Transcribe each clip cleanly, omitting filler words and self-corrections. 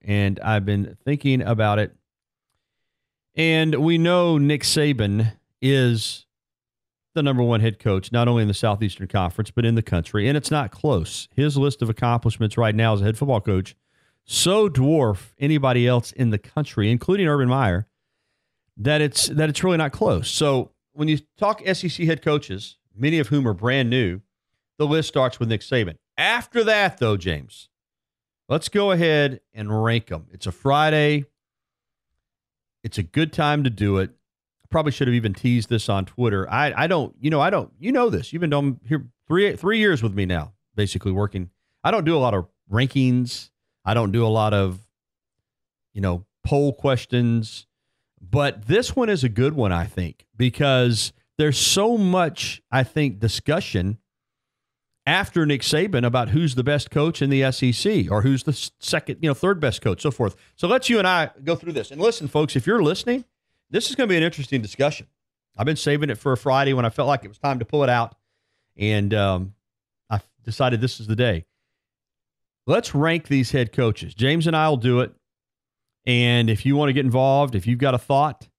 and I've been thinking about it. And we know Nick Saban is the number one head coach, not only in the Southeastern Conference, but in the country. And it's not close. His list of accomplishments right now as a head football coach so dwarf anybody else in the country, including Urban Meyer, that it's really not close. So when you talk SEC head coaches, many of whom are brand new, the list starts with Nick Saban. After that, though, James, let's go ahead and rank them. It's a Friday. It's a good time to do it. I probably should have even teased this on Twitter. I don't, you know this. You've been doing here three years with me now, basically working. I don't do a lot of rankings. I don't do a lot of, poll questions. But this one is a good one, I think, because there's so much, I think, discussion after Nick Saban about who's the best coach in the SEC or who's the second, third best coach, so forth. So let's you and I go through this. And listen, folks, if you're listening, this is going to be an interesting discussion. I've been saving it for a Friday when I felt like it was time to pull it out. And I decided this is the day. Let's rank these head coaches. James and I will do it. And if you want to get involved, if you've got a thought,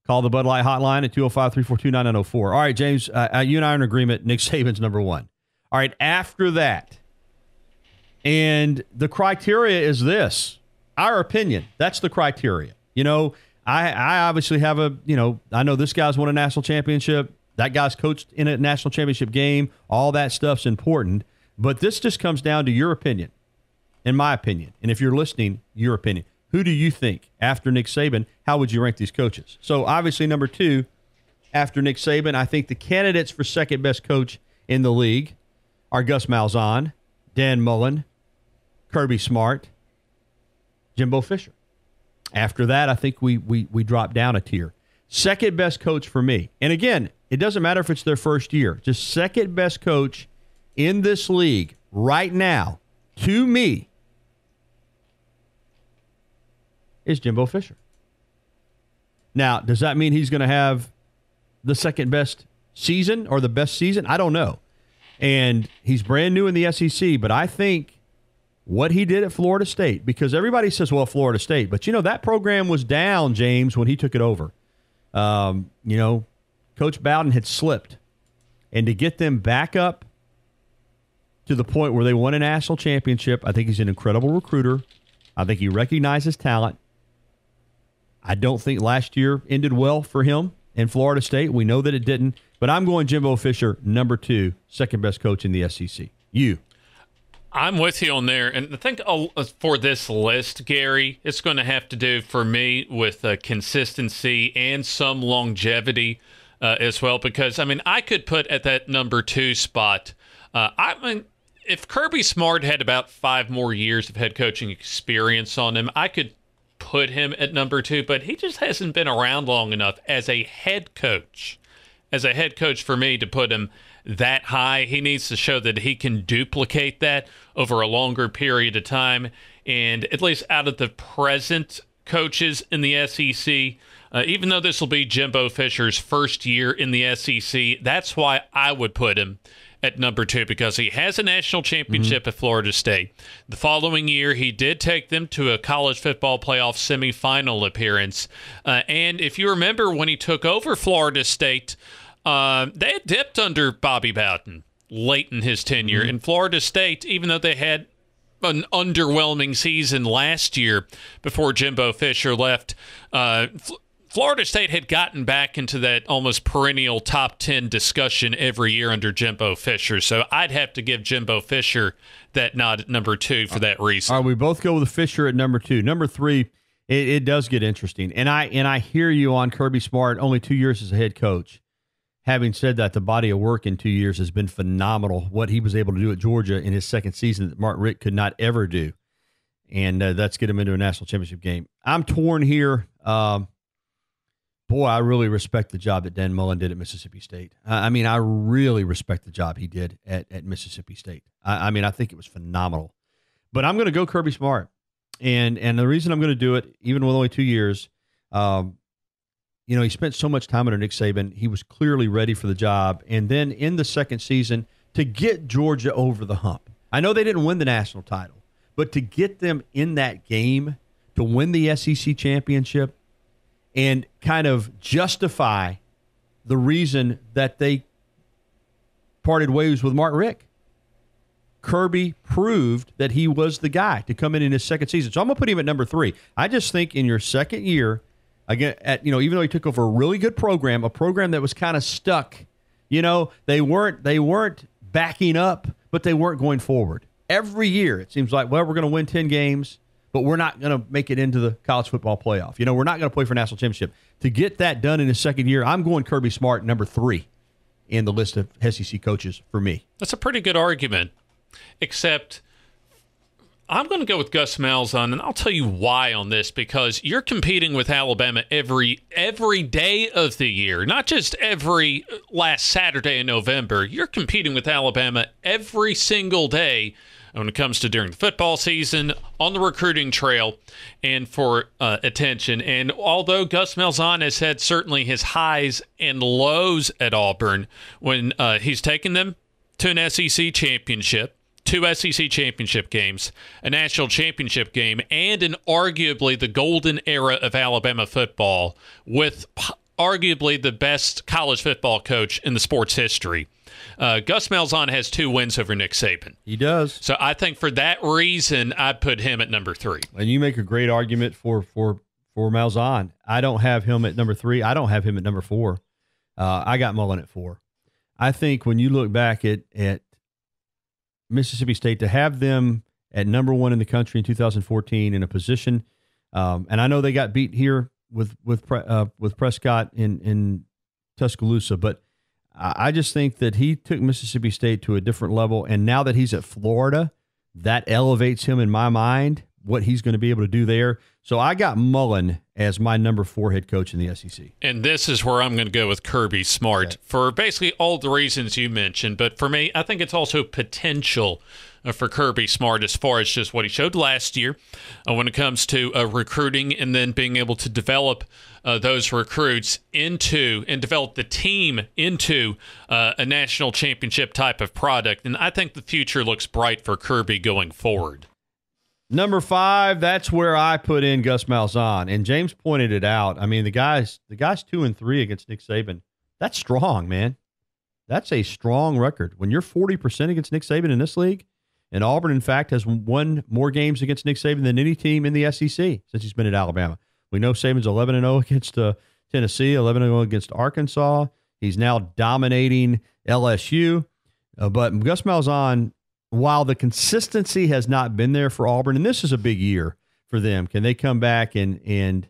call the Bud Light hotline at 205-342-9904. All right, James, you and I are in agreement. Nick Saban's number one. All right, after that, and the criteria is this, our opinion. That's the criteria. I obviously have I know this guy's won a national championship. That guy's coached in a national championship game. All that stuff's important. But this just comes down to your opinion, and my opinion. And if you're listening, your opinion. Who do you think, after Nick Saban, how would you rank these coaches? So, obviously, number two, after Nick Saban, I think the candidates for second best coach in the league are Gus Malzahn, Dan Mullen, Kirby Smart, Jimbo Fisher. After that, I think we drop down a tier. Second best coach for me. And again, it doesn't matter if it's their first year. Just second best coach in this league right now, to me, is Jimbo Fisher. Now, does that mean he's going to have the second best season or the best season? I don't know. And he's brand new in the SEC, but I think what he did at Florida State, because everybody says, well, Florida State, but that program was down, James, when he took it over. Coach Bowden had slipped. And to get them back up to the point where they won a national championship, I think he's an incredible recruiter. I think he recognizes talent. I don't think last year ended well for him in Florida State. We know that it didn't. But I'm going Jimbo Fisher, number two, second best coach in the SEC. You? I'm with you on there. And I think for this list, Gary, it's going to have to do for me with consistency and some longevity as well. Because, I could put at that number two spot, if Kirby Smart had about 5 more years of head coaching experience on him, I could put him at number two, but he just hasn't been around long enough as a head coach. As a head coach, for me to put him that high, he needs to show that he can duplicate that over a longer period of time. And at least out of the present coaches in the SEC, even though this will be Jimbo Fisher's first year in the SEC, that's why I would put him at number two, because he has a national championship at Florida State. The following year, he did take them to a college football playoff semifinal appearance. And if you remember when he took over Florida State, they had dipped under Bobby Bowden late in his tenure. And Florida State, even though they had an underwhelming season last year before Jimbo Fisher left, Florida State had gotten back into that almost perennial top 10 discussion every year under Jimbo Fisher. So I'd have to give Jimbo Fisher that nod at number two for that reason. All right, we both go with Fisher at number two. Number three, it does get interesting. And I hear you on Kirby Smart, only 2 years as a head coach. Having said that, the body of work in 2 years has been phenomenal. What he was able to do at Georgia in his second season that Mark Richt could not ever do. And that's get him into a national championship game. I'm torn here. Boy, I really respect the job that Dan Mullen did at Mississippi State. I really respect the job he did at Mississippi State. I think it was phenomenal. But I'm going to go Kirby Smart. And the reason I'm going to do it, even with only 2 years, he spent so much time under Nick Saban. He was clearly ready for the job. And then in the second season, to get Georgia over the hump. I know they didn't win the national title, but to get them in that game to win the SEC championship and kind of justify the reason that they parted ways with Mark Richt. Kirby proved that he was the guy to come in his second season. So I'm going to put him at number 3. I just think in your second year, again, even though he took over a really good program, a program that was kind of stuck, they weren't backing up, but they weren't going forward. Every year, it seems like, well, we're going to win 10 games, but we're not going to make it into the college football playoff. We're not going to play for national championship. To get that done in his second year, I'm going Kirby Smart, number 3 in the list of SEC coaches for me. That's a pretty good argument, except I'm going to go with Gus Malzahn, and I'll tell you why on this, because you're competing with Alabama every day of the year, not just every last Saturday in November. You're competing with Alabama every single day when it comes to during the football season, on the recruiting trail, and for attention. And although Gus Malzahn has had certainly his highs and lows at Auburn when he's taken them to an SEC championship, 2 SEC championship games, a national championship game, and in arguably the golden era of Alabama football with arguably the best college football coach in the sport's history. Gus Malzahn has 2 wins over Nick Saban. He does. So I think for that reason, I'd put him at number 3. And you make a great argument for Malzahn. I don't have him at number 3. I don't have him at number 4. I got Mullen at 4. I think when you look back at Mississippi State, to have them at number 1 in the country in 2014 in a position, and I know they got beat here with Prescott in Tuscaloosa, but I just think that he took Mississippi State to a different level, and now that he's at Florida, that elevates him in my mind, what he's going to be able to do there. So I got Mullen as my number 4 head coach in the SEC. And this is where I'm going to go with Kirby Smart for basically all the reasons you mentioned. But for me, I think it's also potential for Kirby Smart as far as just what he showed last year when it comes to recruiting and then being able to develop those recruits into and develop the team into a national championship type of product. And I think the future looks bright for Kirby going forward. Number 5, that's where I put in Gus Malzahn, and James pointed it out. I mean, the guy's 2-3 against Nick Saban. That's strong, man. That's a strong record. When you're 40% against Nick Saban in this league, and Auburn, in fact, has won more games against Nick Saban than any team in the SEC since he's been at Alabama. We know Saban's 11-0 against Tennessee, 11-0 against Arkansas. He's now dominating LSU. But Gus Malzahn, while the consistency has not been there for Auburn, and this is a big year for them, can they come back and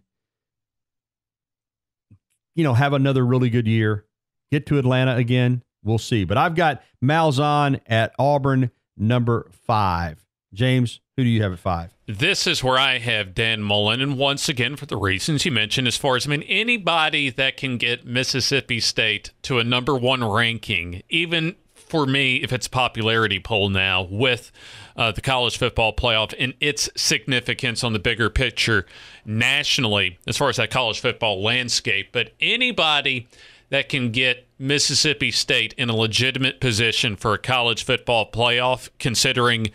have another really good year, get to Atlanta again? We'll see. But I've got Malzahn at Auburn, number 5. James, who do you have at 5? This is where I have Dan Mullen, and once again, for the reasons you mentioned, as far as, anybody that can get Mississippi State to a number 1 ranking, even for me, if it's a popularity poll now with the college football playoff and its significance on the bigger picture nationally as far as that college football landscape, but anybody that can get Mississippi State in a legitimate position for a college football playoff, considering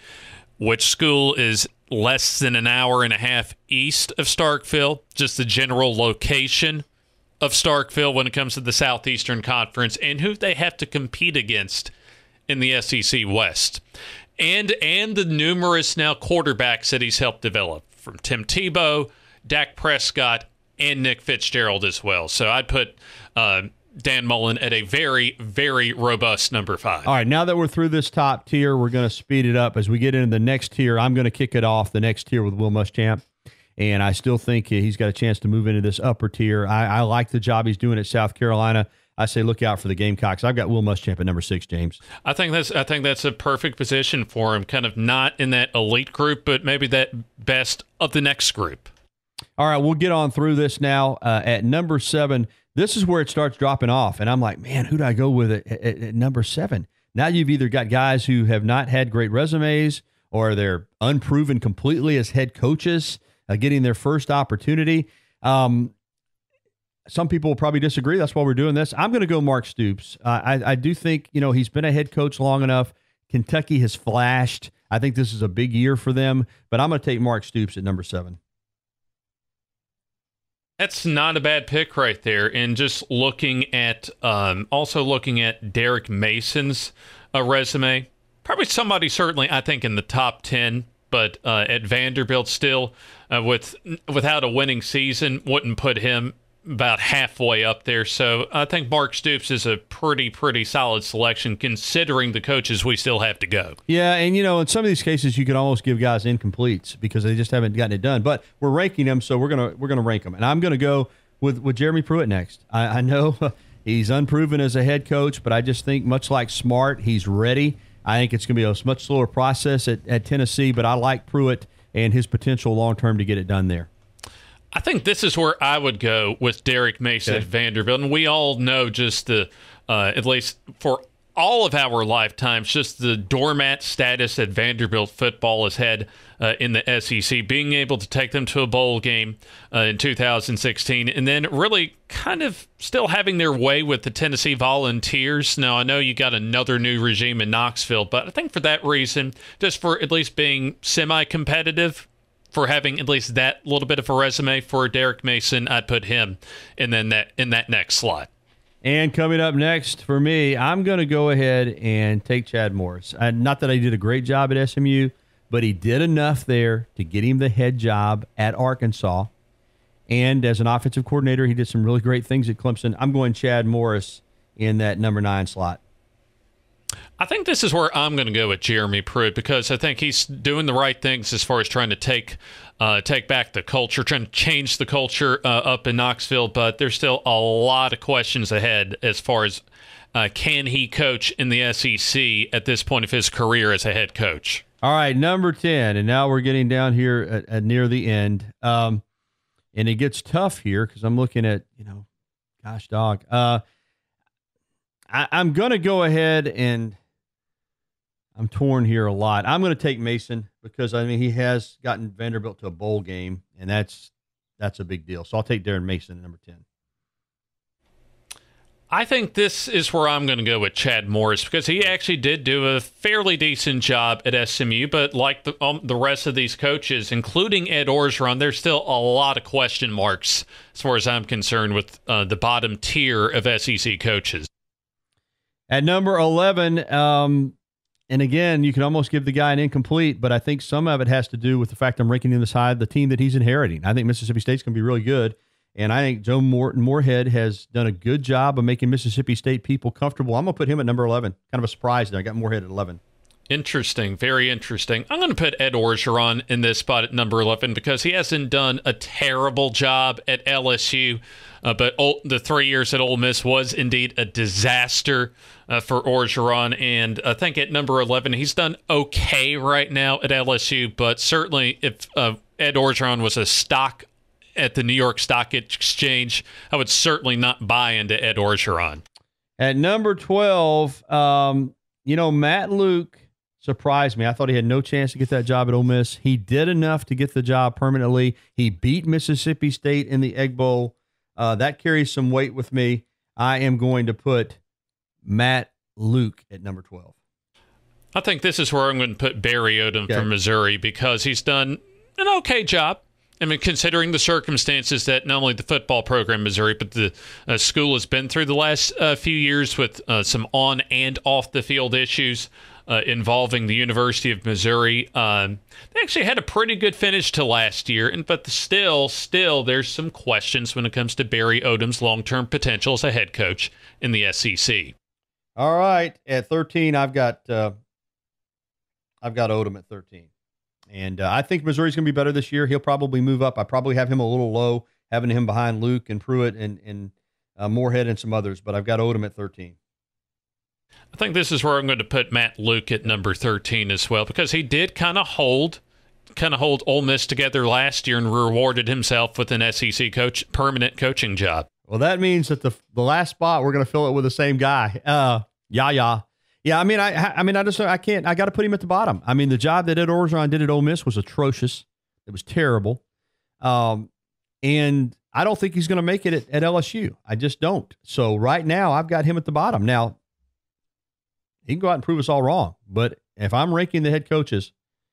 which school is less than an hour and a half east of Starkville, just the general location of Starkville when it comes to the Southeastern Conference, and who they have to compete against in the SEC West, and the numerous now quarterbacks that he's helped develop, from Tim Tebow, Dak Prescott, and Nick Fitzgerald as well. So I'd put Dan Mullen at a very, very robust number 5. All right, now that we're through this top tier, we're going to speed it up. As we get into the next tier, I'm going to kick it off, the next tier, with Will Muschamp, and I still think he's got a chance to move into this upper tier. I like the job he's doing at South Carolina. I say look out for the Gamecocks. I've got Will Muschamp at number 6, James. I think that's a perfect position for him, kind of not in that elite group, but maybe that best of the next group. All right, we'll get on through this now. At number 7, this is where it starts dropping off, and I'm like, man, who do I go with at number 7? Now you've either got guys who have not had great resumes, or they're unproven completely as head coaches, getting their first opportunity. Some people will probably disagree. That's why we're doing this. I'm going to go Mark Stoops. I do think, he's been a head coach long enough. Kentucky has flashed. I think this is a big year for them, but I'm going to take Mark Stoops at number 7. That's not a bad pick right there. And just looking at, also looking at Derek Mason's resume, probably somebody certainly I think in the top 10, but at Vanderbilt still, without a winning season, wouldn't put him about halfway up there. So I think Mark Stoops is a pretty solid selection considering the coaches we still have to go. Yeah, and in some of these cases you could almost give guys incompletes because they just haven't gotten it done. But we're ranking them, so we're gonna rank them, and I'm gonna go with Jeremy Pruitt next. I know he's unproven as a head coach, but I just think much like Smart, he's ready. I think it's gonna be a much slower process at Tennessee, but I like Pruitt and his potential long term to get it done there. I think this is where I would go with Derek Mason at Vanderbilt. And we all know just the, at least for all of our lifetimes, just the doormat status that Vanderbilt football has had in the SEC, being able to take them to a bowl game in 2016, and then really kind of still having their way with the Tennessee Volunteers. Now, I know you got another new regime in Knoxville, but I think for that reason, just for at least being semi-competitive, for having at least that little bit of a resume for Derek Mason, I'd put him in that next slot. And coming up next for me, I'm going to go ahead and take Chad Morris. Not that he did a great job at SMU, but he did enough there to get him the head job at Arkansas. And as an offensive coordinator, he did some really great things at Clemson. I'm going Chad Morris in that number 9 slot. I think this is where I'm going to go with Jeremy Pruitt because I think he's doing the right things as far as trying to take back the culture, trying to change the culture up in Knoxville. But there's still a lot of questions ahead as far as can he coach in the SEC at this point of his career as a head coach. All right, number 10, and now we're getting down here at near the end. And it gets tough here because I'm looking at, gosh, dog. I'm going to go ahead and I'm torn here a lot. I'm going to take Mason because, he has gotten Vanderbilt to a bowl game, and that's a big deal. So I'll take Darren Mason at number 10. I think this is where I'm going to go with Chad Morris because he actually did do a fairly decent job at SMU, but like the rest of these coaches, including Ed Orgeron, there's still a lot of question marks as far as I'm concerned with the bottom tier of SEC coaches. At number 11, and again, you can almost give the guy an incomplete, but I think some of it has to do with the fact I'm ranking him this high, the team that he's inheriting. I think Mississippi State's going to be really good, and I think Joe Moorhead has done a good job of making Mississippi State people comfortable. I'm going to put him at number 11. Kind of a surprise there. I got Moorhead at 11. Interesting. Very interesting. I'm going to put Ed Orgeron in this spot at number 11 because he hasn't done a terrible job at LSU, but the 3 years at Ole Miss was indeed a disaster for Orgeron. And I think at number 11, he's done okay right now at LSU, but certainly if Ed Orgeron was a stock at the New York Stock Exchange, I would certainly not buy into Ed Orgeron. At number 12, Matt Luke surprised me. I thought he had no chance to get that job at Ole Miss. He did enough to get the job permanently. He beat Mississippi State in the Egg Bowl. That carries some weight with me. I am going to put Matt Luke at number 12. I think this is where I'm going to put Barry Odom from Missouri because he's done an okay job. Considering the circumstances that not only the football program in Missouri, but the school has been through the last few years with some on and off the field issues involving the University of Missouri. They actually had a pretty good finish to last year, but still, there's some questions when it comes to Barry Odom's long-term potential as a head coach in the SEC. All right, at 13, I've got Odom at 13. And I think Missouri's going to be better this year. He'll probably move up. I probably have him a little low, having him behind Luke and Pruitt and Moorhead and some others, but I've got Odom at 13. I think this is where I'm going to put Matt Luke at number 13 as well, because he did kind of hold Ole Miss together last year and rewarded himself with an SEC permanent coaching job. Well, that means that the last spot, we're going to fill it with the same guy. Yeah, I can't. I got to put him at the bottom. The job that Ed Orgeron did at Ole Miss was atrocious. It was terrible. And I don't think he's going to make it at LSU. I just don't. So right now, I've got him at the bottom. Now, he can go out and prove us all wrong. But if I'm ranking the head coaches,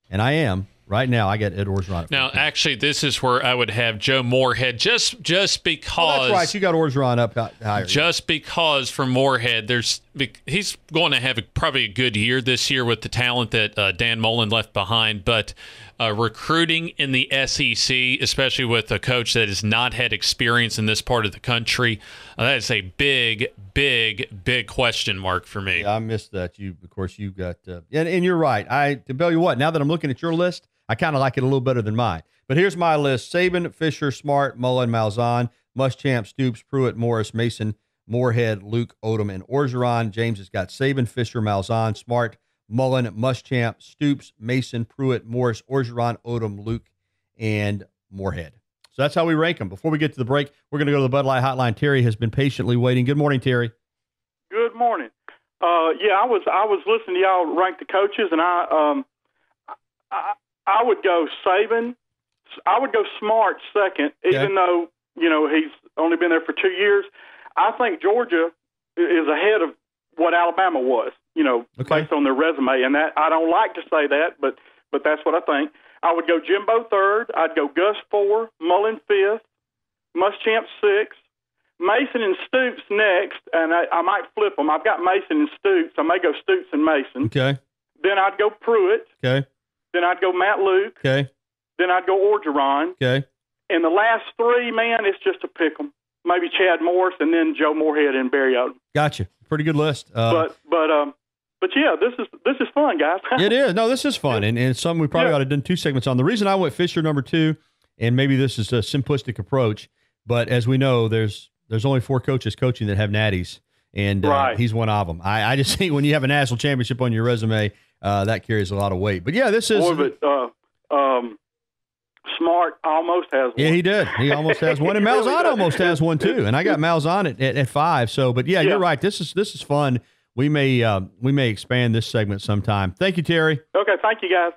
and I am, Right now, I get Ed Orgeron. Now, actually, this is where I would have Joe Moorhead, just because. Oh, that's right. You got Orgeron up higher. Just because for Moorhead, he's going to have probably a good year this year with the talent that Dan Mullen left behind. But recruiting in the SEC, especially with a coach that has not had experience in this part of the country, that is a big question mark for me. Yeah, I missed that. You got and you're right. To tell you what, now that I'm looking at your list, I kind of like it a little better than mine. But here's my list: Saban, Fisher, Smart, Mullen, Malzahn, Muschamp, Stoops, Pruitt, Morris, Mason, Moorhead, Luke, Odom, and Orgeron. James has got Saban, Fisher, Malzahn, Smart, Mullen, Muschamp, Stoops, Mason, Pruitt, Morris, Orgeron, Odom, Luke, and Moorhead. So that's how we rank them. Before we get to the break, we're going to go to the Bud Light Hotline. Terry has been patiently waiting. Good morning, Terry. Good morning. I was listening to y'all rank the coaches, and I would go Saban. I would go Smart second, even though he's only been there for 2 years. I think Georgia is ahead of what Alabama was, based on their resume, and that I don't like to say that, but that's what I think. I would go Jimbo third. I'd go Gus 4, Mullen 5th, Muschamp 6, Mason and Stoops next, and I might flip them. I've got Mason and Stoops. I may go Stoops and Mason. Okay. Then I'd go Pruitt. Okay. Then I'd go Matt Luke. Okay. Then I'd go Orgeron. Okay. And the last three, man, it's just a pick 'em. Maybe Chad Morris and then Joe Moorhead and Barry Odom. Gotcha. Pretty good list. But yeah, this is fun, guys. It is. No, this is fun, and something we probably ought to have done 2 segments on. The reason I went Fisher number 2, and maybe this is a simplistic approach, but as we know, there's only 4 coaches coaching that have natties, and he's one of them. I just think when you have a national championship on your resume, that carries a lot of weight. But yeah, this is. Smart almost has one. Yeah, he did. He almost has one, and Malzahn almost has one too. And I got Malzahn at 5. So, but yeah, you're right. This is fun. We may expand this segment sometime. Thank you, Terry. Okay, thank you, guys.